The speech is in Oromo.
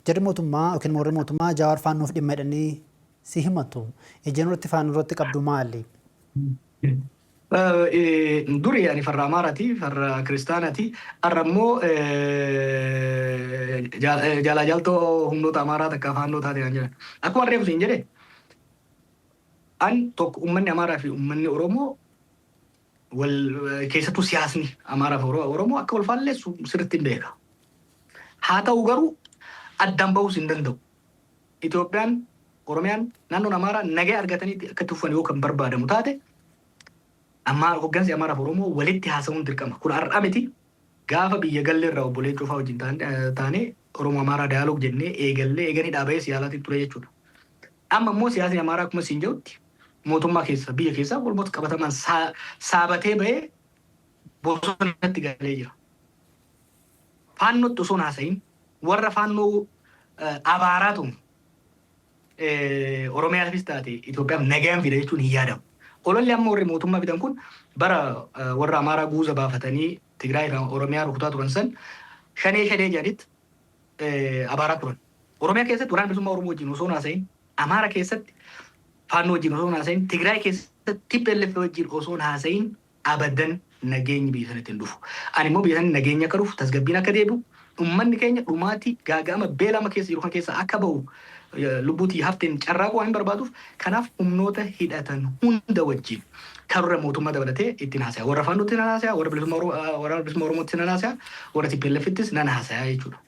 Jarri mootummaa yookiin warri mootummaa Jawaar faannoof dhimma jedhanii si himatu. Ejjeen irratti faannoo irratti qabdu maali? Duri yani farra Amaaraati, farra Kiristaanaati. Har'a immoo jaalajaaltoo humnoota Amaaraa takka faannoo taate kan jedhan. Akkuma reefu siin jedhe an tokko uummanni Amaaraa fi uummanni Oromoo wal keessattuu siyaasni Amaaraa fi Oromoo akka wal faalleessu sirriitti hin beeka. Haa ta'u garuu addaan bahuu hin danda'u. Itoophiyaan, Oromiyaan, naannoon Amaaraa nagaa argatanii akka itti uffannu yoo kan barbaadamu taate hoggansi Amaaraa fi Oromoo walitti haasa'uun dirqama. Kun har'a miti gaafa biyya galle irraa obbo Leencoo fa'aa wajjin taane Oromoo Amaaraa daayaloog jennee eeganii dhaabee siyaasatti ture jechuudha. Amma immoo siyaasni Amaaraa akkuma siin jedhutti mootummaa keessa biyya keessa walumatti qabatamaan saabatee bahee bosonatti galee jira. Faannootti osoo hin haasa'iin warra faannoo abaaraatu Oromiyaafis taate Itoophiyaaf nagaan fida jechuun hin yaadamu. Ololli amma warri mootummaa fidan kun bara warra Amaaraa guuza baafatanii Tigraay fi Oromiyaa rukutaa turan san shanee jedhanitti abaaraa turan. Oromiyaa keessatti waraana bilisummaa Oromoo wajjin osoo hin haasa'iin, Amaaraa keessatti faannoo wajjin osoo hin haasa'iin, Tigraay keessatti TPLF wajjin osoo hin haasa'iin abadan nageenyi biyya sanatti hin dhufu. Ani immoo biyya sanatti nageenya akka dhufu, tasgabbiin akka deebi'u, uummanni keenya dhumaatii gaaga'ama beelama keessa jiru kan keessa akka bahu lubbuutii hafteen carraaquu waan hin barbaaduuf kanaaf humnoota hidhatan hunda wajjin karoora mootummaa dabalatee ittiin haasaya. Warra faannootti nan haasaya, warra bilisummaa Oromootti nan haasaya, warra TPLFittis nan haasaya jechuudha.